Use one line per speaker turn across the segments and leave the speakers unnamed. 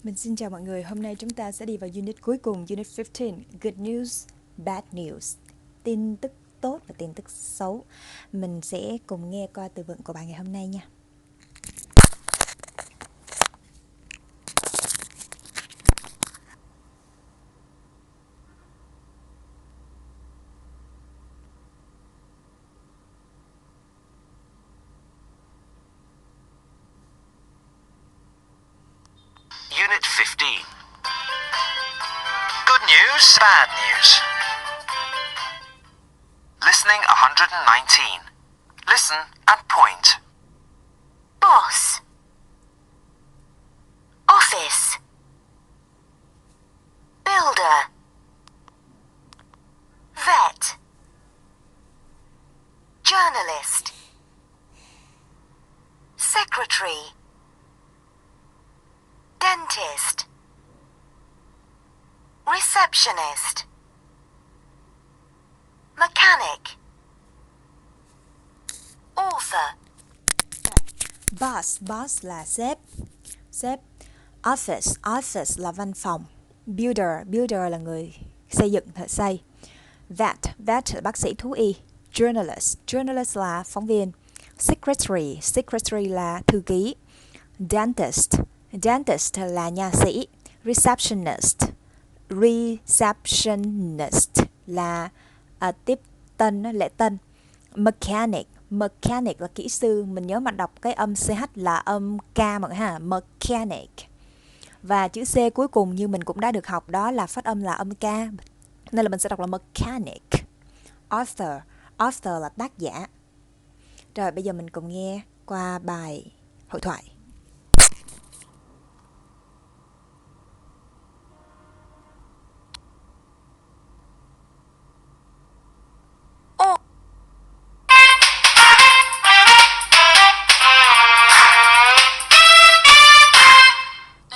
Mình xin chào mọi người, hôm nay chúng ta sẽ đi vào unit cuối cùng, unit 15, Good News, Bad News, tin tức tốt và tin tức xấu. Mình sẽ cùng nghe qua từ vựng của bài ngày hôm nay nha.
Unit 15. Good news, bad news. Listening 119. Listen and point.
Boss. Office. Builder. Vet. Journalist. Secretary. Dentist. Receptionist. Mechanic. Author.
Boss là sếp. Office là văn phòng. Builder là người xây dựng, thợ xây. Vet là bác sĩ thú y. Journalist là phóng viên. Secretary là thư ký. Dentist là nha sĩ. Receptionist là tiếp tân, lễ tân. Mechanic là kỹ sư. Mình nhớ mà đọc cái âm CH là âm K mọi người ha. Mechanic. Và chữ C cuối cùng như mình cũng đã được học, đó là phát âm là âm K, nên là mình sẽ đọc là mechanic. Author là tác giả. Rồi bây giờ mình cùng nghe qua bài hội thoại.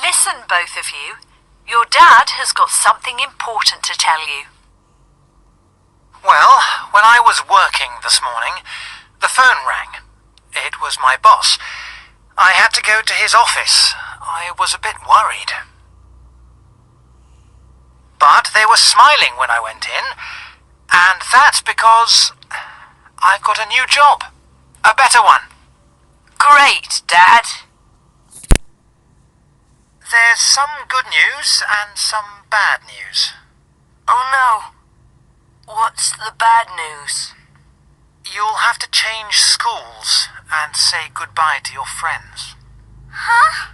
Listen, both of you. Your dad has got something important to tell you.
Well, when I was working this morning, the phone rang. It was my boss. I had to go to his office. I was a bit worried. But they were smiling when I went in, and that's because I've got a new job. A better one.
Great, Dad.
There's some good news and some bad news.
Oh no. What's the bad news?
You'll have to change schools and say goodbye to your friends.
Huh?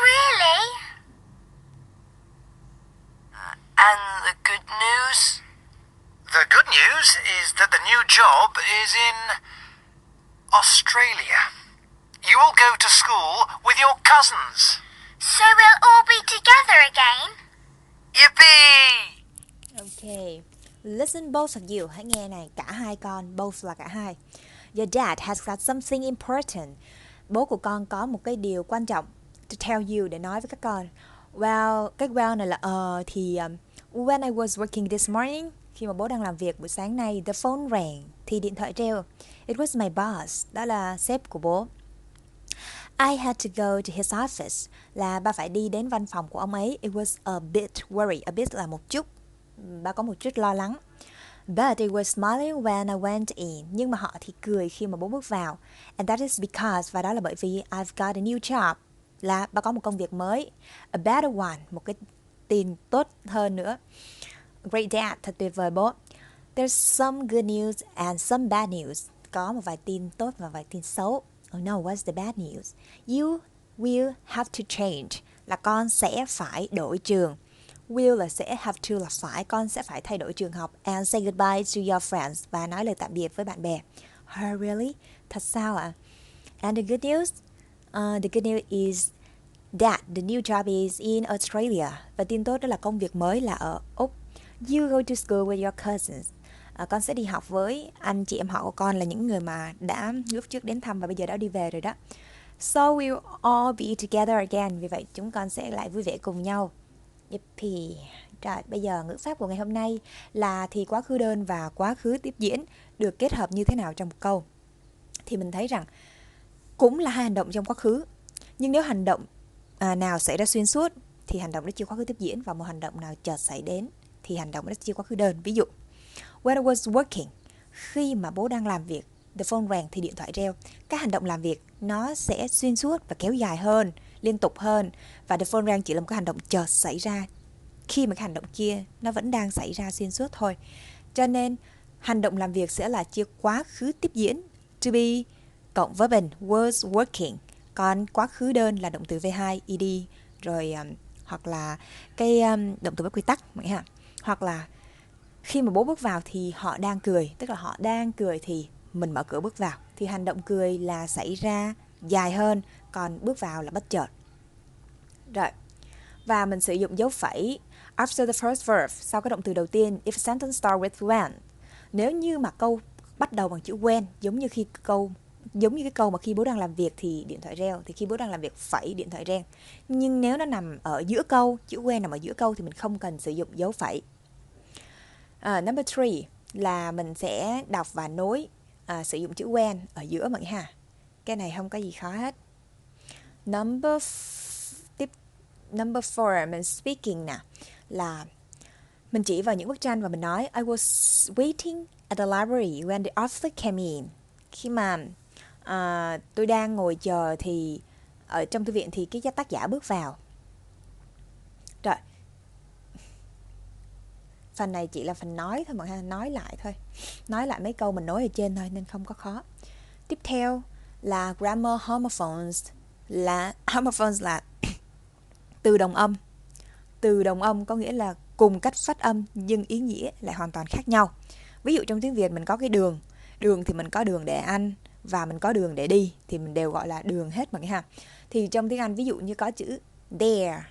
Really? And the good news?
The good news is that the new job is in Australia. You will go to school with your cousins.
So we'll all be together again?
Yippee!
Ok. Listen both of you. Hãy nghe này, cả hai con. Both là cả hai. Your dad has got something important. Bố của con có một cái điều quan trọng to tell you, để nói với các con. Well, cái well này là when I was working this morning, khi mà bố đang làm việc buổi sáng nay, the phone rang, thì điện thoại reo. It was my boss, đó là sếp của bố. I had to go to his office, là ba phải đi đến văn phòng của ông ấy. It was a bit worried, a bit là một chút, ba có một chút lo lắng. But it was smiling when I went in, nhưng mà họ thì cười khi mà bố bước vào. And that is because, và đó là bởi vì I've got a new job, là ba có một công việc mới. A better one, một cái tin tốt hơn nữa. Great dad, thật tuyệt vời bố. There's some good news and some bad news. Có một vài tin tốt và vài tin xấu. Oh no, what's the bad news? You will have to change, là con sẽ phải đổi trường. Will là sẽ, have to là phải, con sẽ phải thay đổi trường học. And say goodbye to your friends, và nói lời tạm biệt với bạn bè. Oh, really? Thật sao ạ? And the good news? The good news is that the new job is in Australia. Và tin tốt đó là công việc mới là ở Úc. You go to school with your cousins. Con sẽ đi học với anh chị em họ của con, là những người mà đã lúc trước đến thăm và bây giờ đã đi về rồi đó. So we'll all be together again. Vì vậy chúng con sẽ lại vui vẻ cùng nhau. Yippee. Rồi, bây giờ ngữ pháp của ngày hôm nay là thì quá khứ đơn và quá khứ tiếp diễn được kết hợp như thế nào trong một câu. Thì mình thấy rằng cũng là hai hành động trong quá khứ, nhưng nếu hành động nào xảy ra xuyên suốt thì hành động đó chia quá khứ tiếp diễn, và một hành động nào chợt xảy đến thì hành động đó chia quá khứ đơn. Ví dụ, when I was working, khi mà bố đang làm việc, the phone rang thì điện thoại reo. Các hành động làm việc nó sẽ xuyên suốt và kéo dài hơn, liên tục hơn, và the phone rang chỉ là một cái hành động chợt xảy ra khi mà cái hành động kia nó vẫn đang xảy ra xuyên suốt thôi. Cho nên hành động làm việc sẽ là chia quá khứ tiếp diễn to be cộng verb was working, còn quá khứ đơn là động từ V2 ed, rồi hoặc là cái động từ với quy tắc ha. Hoặc là khi mà bố bước vào thì họ đang cười, tức là họ đang cười thì mình mở cửa bước vào, thì hành động cười là xảy ra dài hơn, còn bước vào là bất chợt. Rồi, và mình sử dụng dấu phẩy after the first verb, sau cái động từ đầu tiên. If a sentence start with when, nếu như mà câu bắt đầu bằng chữ when, giống như cái câu mà khi bố đang làm việc thì điện thoại reo, thì khi bố đang làm việc phẩy điện thoại reng. Nhưng nếu nó nằm ở giữa câu, chữ when nằm ở giữa câu thì mình không cần sử dụng dấu phẩy. Number 3 là mình sẽ đọc và nối, sử dụng chữ when ở giữa mọi người ha. Cái này không có gì khó hết. Number 4 mình speaking nè, là mình chỉ vào những bức tranh và mình nói I was waiting at the library when the author came in. Khi mà tôi đang ngồi chờ thì ở trong thư viện thì cái tác giả bước vào. Rồi, phần này chỉ là phần nói thôi mọi người, nói lại thôi, nói lại mấy câu mình nói ở trên thôi nên không có khó. Tiếp theo là grammar homophones, là từ đồng âm. Từ đồng âm có nghĩa là cùng cách phát âm nhưng ý nghĩa lại hoàn toàn khác nhau. Ví dụ trong tiếng Việt mình có cái đường thì mình có đường để ăn, và mình có đường để đi thì mình đều gọi là đường hết mọi người ha. Thì trong tiếng Anh ví dụ như có chữ there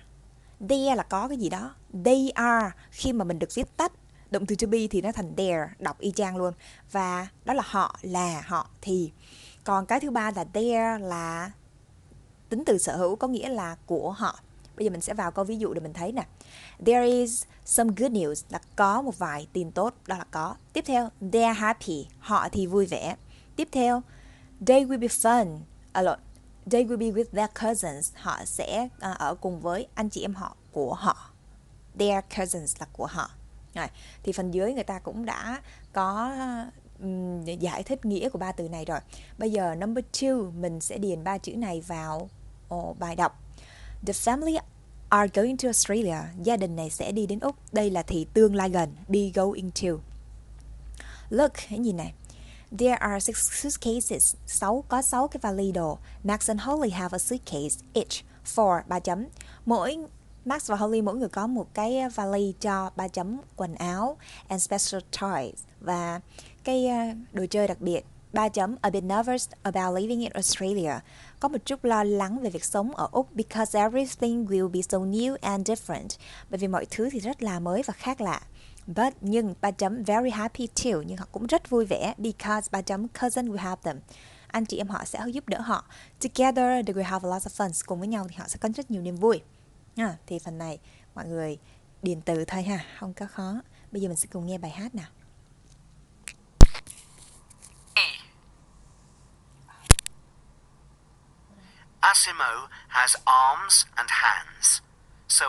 là có cái gì đó. They are, khi mà mình được viết tắt động từ to be thì nó thành there, đọc y chang luôn. Và đó là họ, là họ thì. Còn cái thứ ba là there là tính từ sở hữu, có nghĩa là của họ. Bây giờ mình sẽ vào câu ví dụ để mình thấy nè. There is some good news, là có một vài tin tốt, đó là có. Tiếp theo, they are happy, họ thì vui vẻ. Tiếp theo, they will be fun, they will be with their cousins, họ sẽ ở cùng với anh chị em họ của họ. Their cousins là của họ. Rồi, thì phần dưới người ta cũng đã có giải thích nghĩa của ba từ này rồi. Bây giờ number 2, mình sẽ điền ba chữ này vào bài đọc. The family are going to Australia. Gia đình này sẽ đi đến Úc. Đây là thì tương lai gần, be going to. Look, hãy nhìn này. There are 6 suitcases. Có 6 cái vali đồ. Max and Holly have a suitcase each for 3 chấm. Max và Holly mỗi người có một cái vali cho 3 chấm quần áo and special toys, và cái đồ chơi đặc biệt 3 chấm. A bit nervous about living in Australia. Có một chút lo lắng về việc sống ở Úc because everything will be so new and different. Bởi vì mọi thứ thì rất là mới và khác lạ. But, nhưng 3 chấm very happy too, nhưng họ cũng rất vui vẻ because 3 chấm cousin will help them. Anh chị em họ sẽ giúp đỡ họ. Together they will have a lot of fun. Cùng với nhau thì họ sẽ có rất nhiều niềm vui. Thì phần này mọi người điền từ thôi ha, không có khó. Bây giờ mình sẽ cùng nghe bài hát nào.
Asimo has arms and hands, so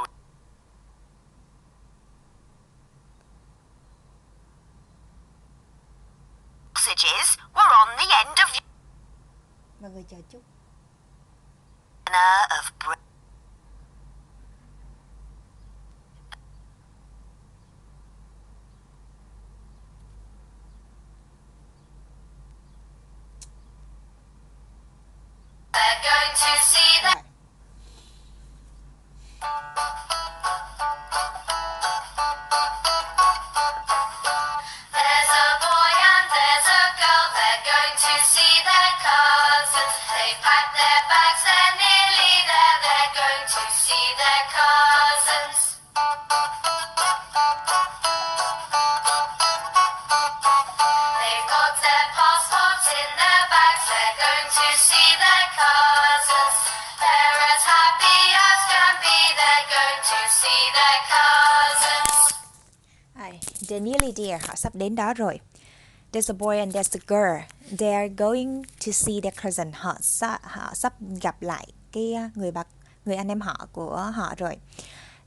Sausages were on the end of
Mọi người chờ chút.
of bread. They're going to see the There's a boy and there's a girl, they're going to see their cousins. They've packed their bags, they're nearly there, they're going to see their cousins. They've got their passports in their bags, they're going to see their cousins. They're as happy as can be, they're going to see their cousins.
They're nearly there, họ sắp đến đó rồi. There's a boy and there's a girl. They're going to see their cousin. Họ sắp gặp lại cái người người anh em họ của họ rồi.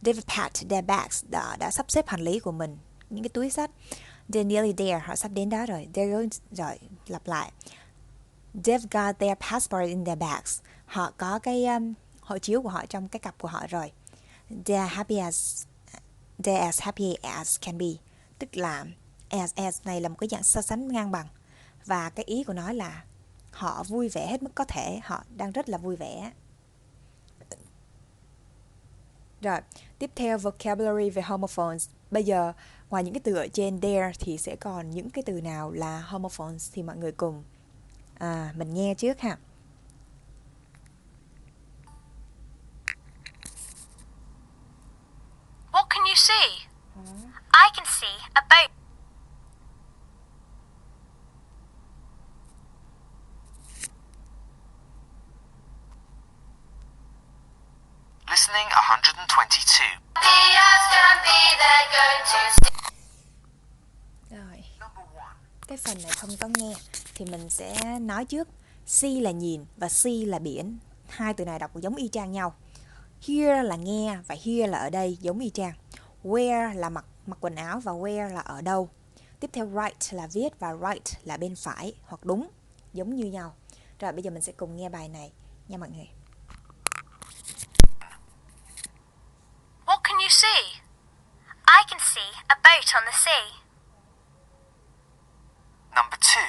They've packed their bags, đã sắp xếp hành lý của mình, những cái túi xách. They're nearly there, họ sắp đến đó rồi. They're going, rồi lặp lại. They've got their passport in their bags, họ có cái hộ chiếu của họ trong cái cặp của họ rồi. They're as happy as can be, tức là as này là một cái dạng so sánh ngang bằng, và cái ý của nó là họ vui vẻ hết mức có thể, họ đang rất là vui vẻ. Rồi, tiếp theo vocabulary về homophones. Bây giờ ngoài những cái từ ở trên there thì sẽ còn những cái từ nào là homophones thì mọi người cùng mình nghe trước ha.
What can you see?
I can see a boat.
Listening 122.
The earth can be, they're going to see.
Rồi, cái phần này không có nghe thì mình sẽ nói trước. See là nhìn và see là biển. Hai từ này đọc giống y chang nhau. Here là nghe và here là ở đây, giống y chang. Where là mặc quần áo và where là ở đâu. Tiếp theo right là viết và right là bên phải hoặc đúng, giống như nhau. Rồi bây giờ mình sẽ cùng nghe bài này nha mọi người.
What can you see?
I can see a boat on the sea.
Number 2.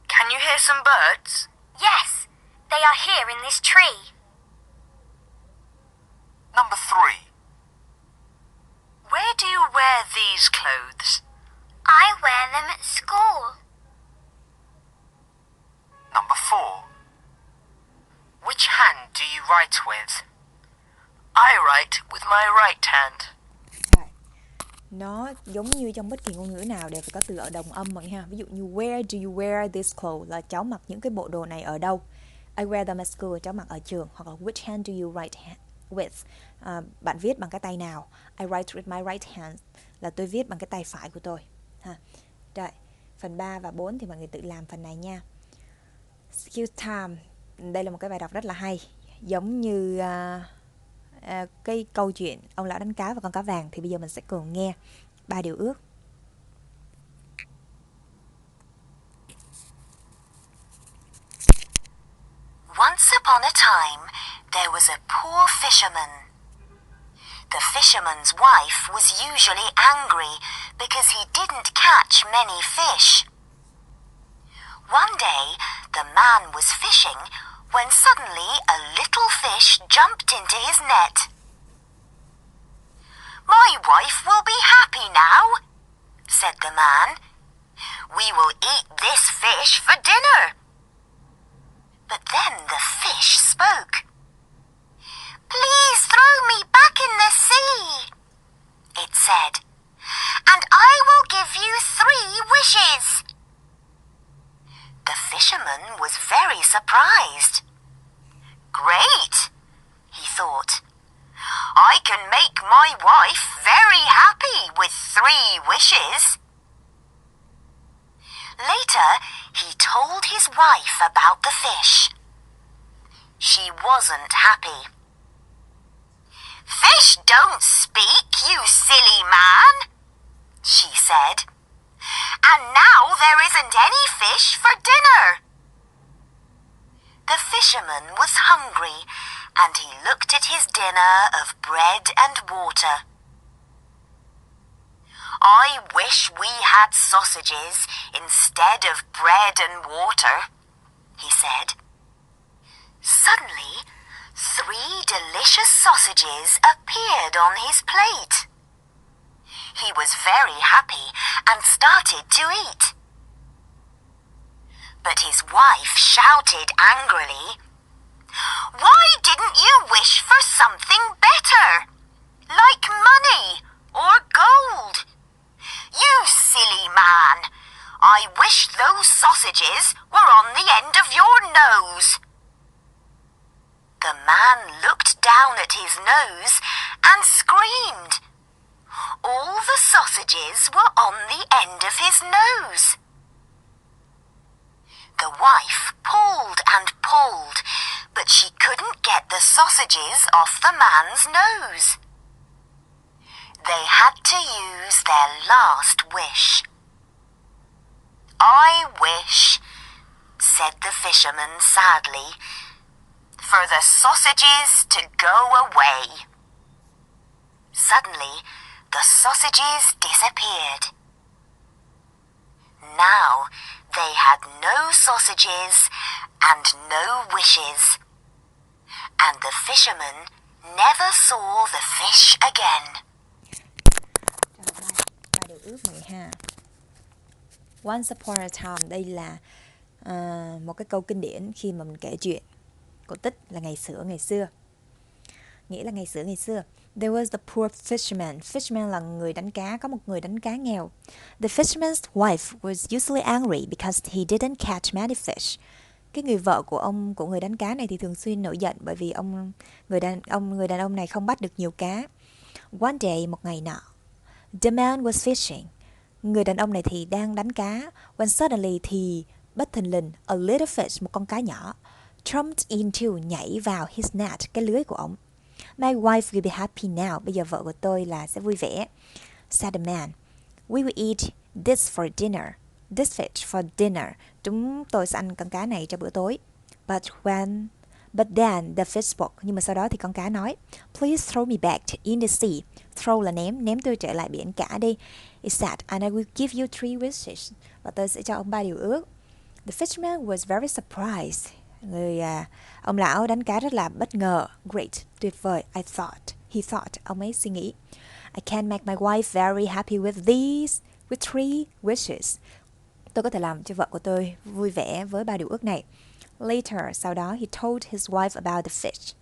Can you hear some birds?
Yes, they are here in this tree.
Number 3.
Where do you wear these clothes?
I wear them at school.
Number 4.
Which hand do you write with?
I write with my right hand.
Rồi. Nó giống như trong bất kỳ ngôn ngữ nào đều phải có từ ở đồng âm mọi người ha. Ví dụ như where do you wear this clothes là cháu mặc những cái bộ đồ này ở đâu. I wear them at school, cháu mặc ở trường. Hoặc là which hand do you write with? Bạn viết bằng cái tay nào? I write with my right hand là tôi viết bằng cái tay phải của tôi ha. Rồi, phần 3 và 4 thì mọi người tự làm phần này nha. Skill time. Đây là một cái bài đọc rất là hay, giống như cái câu chuyện ông lão đánh cá và con cá vàng. Thì bây giờ mình sẽ cùng nghe 3 điều ước.
Once upon a time, there was a poor fisherman. The fisherman's wife was usually angry because he didn't catch many fish. One day, the man was fishing when suddenly a little fish jumped into his net. "My wife will be happy now," said the man. "We will eat this fish for dinner." But then the fish spoke. "Please throw me back in the sea," it said, "and I will give you 3 wishes." The fisherman was very surprised. "Great," he thought. "I can make my wife very happy with 3 wishes." Later, he told his wife about the fish. She wasn't happy. "Fish don't speak, you silly man," she said. "And now there isn't any fish for dinner." The fisherman was hungry, and he looked at his dinner of bread and water. "I wish we had sausages instead of bread and water," he said. Suddenly, 3 delicious sausages appeared on his plate. He was very happy and started to eat. But his wife shouted angrily, "Why didn't you wish for something better, like money or gold? You silly man, I wish those sausages were on the end of your nose." The man looked down at his nose and screamed. All the sausages were on the end of his nose. The wife pulled and pulled, but she couldn't get the sausages off the man's nose. They had to use their last wish. I wish, said the fisherman sadly, for the sausages to go away. Suddenly, the sausages disappeared. Now, they had no sausages and no wishes, and the fisherman never saw the fish again.
Ba điều ước 12. Once upon a time, đây là một cái câu kinh điển khi mà mình kể chuyện. Cổ tích là ngày xưa. Nghĩa là ngày xưa. There was the poor fisherman. Fisherman là người đánh cá, có một người đánh cá nghèo. The fisherman's wife was usually angry because he didn't catch many fish. Cái người vợ của người đánh cá này thì thường xuyên nổi giận bởi vì người đàn ông này không bắt được nhiều cá. One day, một ngày nọ, the man was fishing. Người đàn ông này thì đang đánh cá. When suddenly thì bất thình lình, a little fish, một con cá nhỏ, jumped into, nhảy vào his net, cái lưới của ông. My wife will be happy now. Bây giờ vợ của tôi là sẽ vui vẻ. Said the man. We will eat this for dinner. This fish for dinner. Chúng tôi sẽ ăn con cá này cho bữa tối. But then the fish spoke. Nhưng mà sau đó thì con cá nói, please throw me back in the sea. Throw là ném tôi trở lại biển cả đi. It said, and I will give you 3 wishes. Và tôi sẽ cho ông 3 điều ước. The fisherman was very surprised. Ông lão đánh cá rất là bất ngờ. Great, tuyệt vời, he thought, ông ấy suy nghĩ. I can make my wife very happy with 3 wishes. Tôi có thể làm cho vợ của tôi vui vẻ với 3 điều ước này. Later, sau đó, he told his wife about the fish.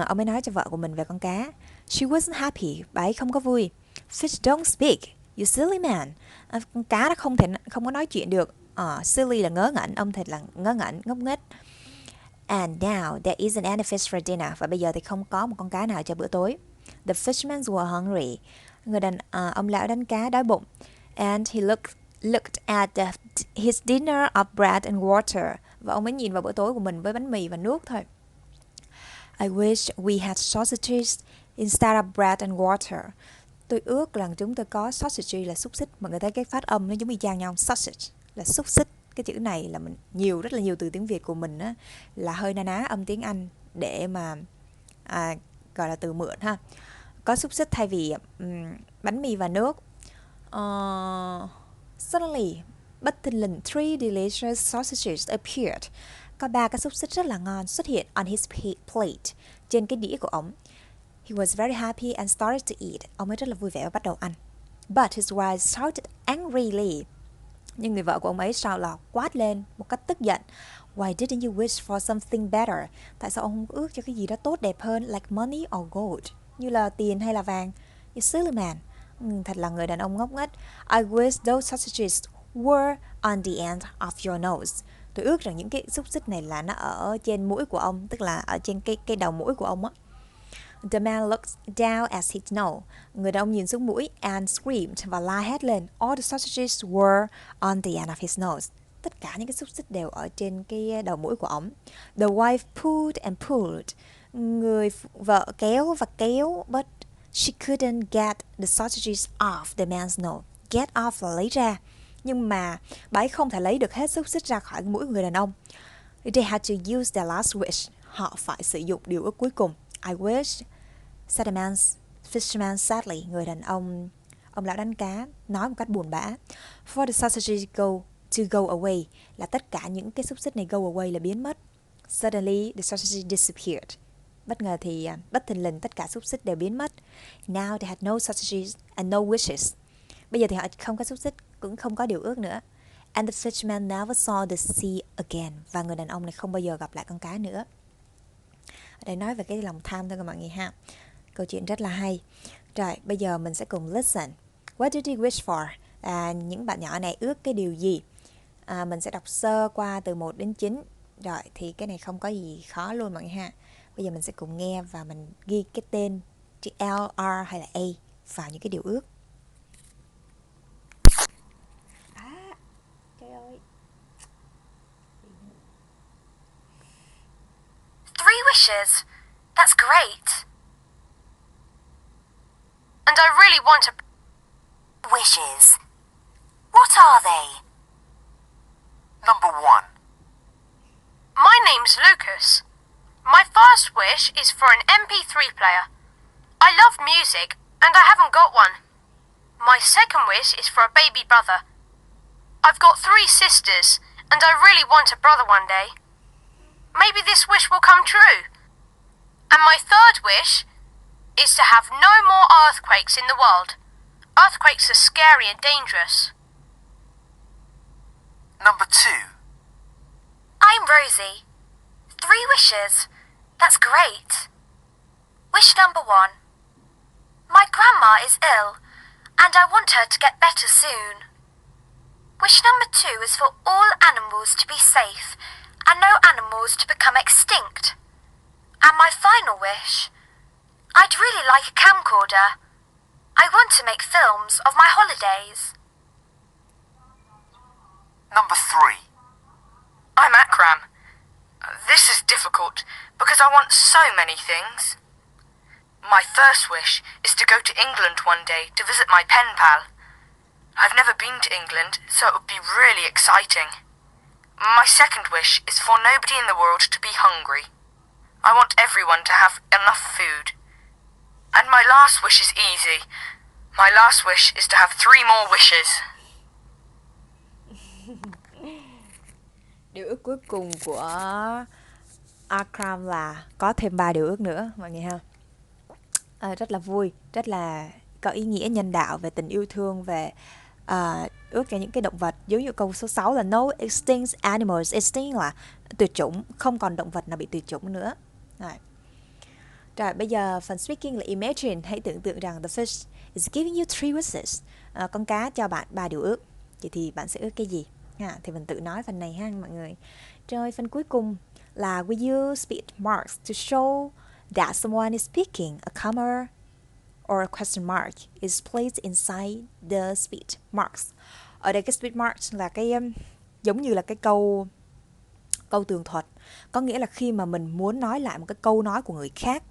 Ông ấy nói cho vợ của mình về con cá. She wasn't happy, bà ấy không có vui. Fish don't speak, you silly man. Con cá nó không có nói chuyện được. Silly là ngớ ngẩn, ông thật là ngớ ngẩn, ngốc nghếch. And now there isn't any fish for dinner. Và bây giờ thì không có một con cá nào cho bữa tối. The fishermen were hungry. Ông lão đánh cá đói bụng. And he looked at his dinner of bread and water. Và ông ấy nhìn vào bữa tối của mình với bánh mì và nước thôi. I wish we had sausages instead of bread and water. Tôi ước rằng chúng tôi có sausage là xúc xích. Mọi người thấy cái phát âm nó giống y chang nhau. Sausage là xúc xích. Cái chữ này là rất là nhiều từ tiếng Việt của mình á, là hơi na ná âm tiếng Anh để mà gọi là từ mượn ha. Có xúc xích thay vì bánh mì và nước. Suddenly, bất thình lình, 3 delicious sausages appeared. Có 3 cái xúc xích rất là ngon xuất hiện on his plate, trên cái đĩa của ông. He was very happy and started to eat. Ông ấy rất là vui vẻ và bắt đầu ăn. But his wife shouted angrily. Nhưng người vợ của ông ấy sau là quát lên một cách tức giận. Why didn't you wish for something better? Tại sao ông không ước cho cái gì đó tốt đẹp hơn, like money or gold, như là tiền hay là vàng? You silly man. Thật là người đàn ông ngốc nghếch. I wish those sausages were on the end of your nose. Tôi ước rằng những cái xúc xích này là nó ở trên mũi của ông, tức là ở trên cái đầu mũi của ông á. The man looked down at his nose. Người đàn ông nhìn xuống mũi and screamed, và la hét lên. All the sausages were on the end of his nose. Tất cả những cái xúc xích đều ở trên cái đầu mũi của ông. The wife pulled and pulled. Người vợ kéo và kéo, but she couldn't get the sausages off the man's nose. Get off là lấy ra. Nhưng mà bà ấy không thể lấy được hết xúc xích ra khỏi mũi người đàn ông. They had to use their last wish. Họ phải sử dụng điều ước cuối cùng. I wish, said the fisherman sadly. Người đàn ông lão đánh cá nói một cách buồn bã. For the sausages to go away, là tất cả những cái xúc xích này go away là biến mất. Suddenly the sausages disappeared. Bất ngờ thì bất thình lình tất cả xúc xích đều biến mất. Now they had no sausages and no wishes. Bây giờ thì họ không có xúc xích, cũng không có điều ước nữa. And the fisherman never saw the sea again. Và người đàn ông này không bao giờ gặp lại con cá nữa. Ở đây nói về cái lòng tham thôi các bạn nghe ha. Câu chuyện rất là hay. Rồi, bây giờ mình sẽ cùng listen. What did he wish for? Những bạn nhỏ này ước cái điều gì? Mình sẽ đọc sơ qua từ 1 đến 9. Rồi, thì cái này không có gì khó luôn mọi người ha. Bây giờ mình sẽ cùng nghe và mình ghi cái tên chữ L, R hay là A vào những cái điều ước. Trời ơi.
wishes. That's great. And I really want a...
Wishes. What are they?
Number 1.
My name's Lucas. My first wish is for an MP3 player. I love music, and I haven't got one. My second wish is for a baby brother. I've got 3 sisters, and I really want a brother one day. Maybe this wish will come true. And my third wish is to have no more earthquakes in the world. Earthquakes are scary and dangerous.
Number 2.
I'm Rosie. 3 wishes. That's great. Wish number 1. My grandma is ill, and I want her to get better soon. Wish number 2 is for all animals to be safe, and no animals to become extinct. And my final wish, I'd really like a camcorder. I want to make films of my holidays.
Number 3.
I'm Akram. This is difficult because I want so many things. My first wish is to go to England one day to visit my pen pal. I've never been to England, so it would be really exciting. My second wish is for nobody in the world to be hungry. I want everyone to have enough food. And my last wish is easy. My last wish is to have 3 more wishes.
Điều ước cuối cùng của Akram là có thêm 3 điều ước nữa mọi người ha. Rất là vui, rất là có ý nghĩa nhân đạo về tình yêu thương, về ước cho những cái động vật. Giống như câu số 6 là no extinct animals. Extinct là tuyệt chủng, không còn động vật nào bị tuyệt chủng nữa. Rồi bây giờ phần speaking là imagine. Hãy tưởng tượng rằng the fish is giving you 3 wishes. Con cá cho bạn 3 điều ước. Vậy thì bạn sẽ ước cái gì? Thì mình tự nói phần này ha mọi người. Rồi phần cuối cùng là we use speed marks to show that someone is speaking. A comma or a question mark is placed inside the speed marks. Ở đây cái speed marks là cái giống như là cái câu tường thuật. Có nghĩa là khi mà mình muốn nói lại một cái câu nói của người khác,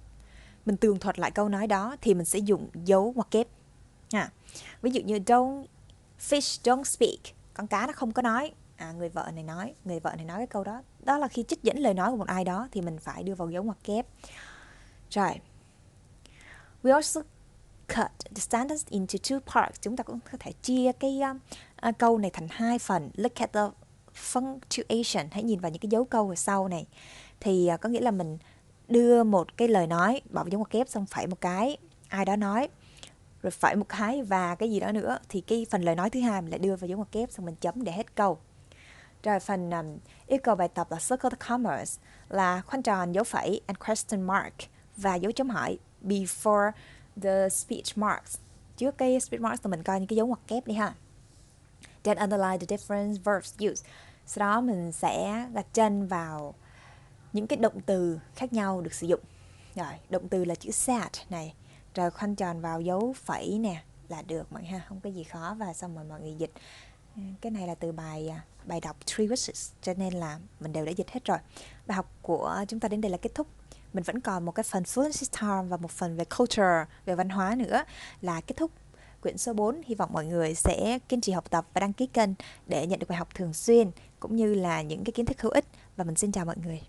mình tường thuật lại câu nói đó thì mình sẽ dùng dấu ngoặc kép. Ví dụ như fish don't speak. Con cá nó không có nói. Người vợ này nói cái câu đó. Đó là khi trích dẫn lời nói của một ai đó thì mình phải đưa vào dấu ngoặc kép. Rồi. We also cut the sentence into 2 parts. Chúng ta cũng có thể chia cái câu này thành 2 phần. Look at the punctuation. Hãy nhìn vào những cái dấu câu ở sau này. Thì có nghĩa là mình đưa một cái lời nói, bỏ vào dấu ngoặc kép, xong phải một cái ai đó nói, rồi phải một cái và cái gì đó nữa. Thì cái phần lời nói thứ hai mình lại đưa vào dấu ngoặc kép, xong mình chấm để hết câu. Rồi phần yêu cầu bài tập là circle the commas, là khoanh tròn, dấu phẩy and question mark và dấu chấm hỏi before the speech marks. Trước cái speech marks thì mình coi những cái dấu ngoặc kép đi ha. Then underline the different verbs used. Sau đó mình sẽ gạch chân vào những cái động từ khác nhau được sử dụng. Rồi, động từ là chữ sat này. Rồi khoanh tròn vào dấu phẩy nè là được mọi người ha, không có gì khó. Và xong rồi mọi người dịch. Cái này là từ bài đọc 3 wishes, cho nên là mình đều đã dịch hết rồi. Bài học của chúng ta đến đây là kết thúc. Mình vẫn còn một cái phần fluency time và một phần về culture, về văn hóa nữa là kết thúc quyển số 4. Hy vọng mọi người sẽ kiên trì học tập và đăng ký kênh để nhận được bài học thường xuyên cũng như là những cái kiến thức hữu ích. Và mình xin chào mọi người.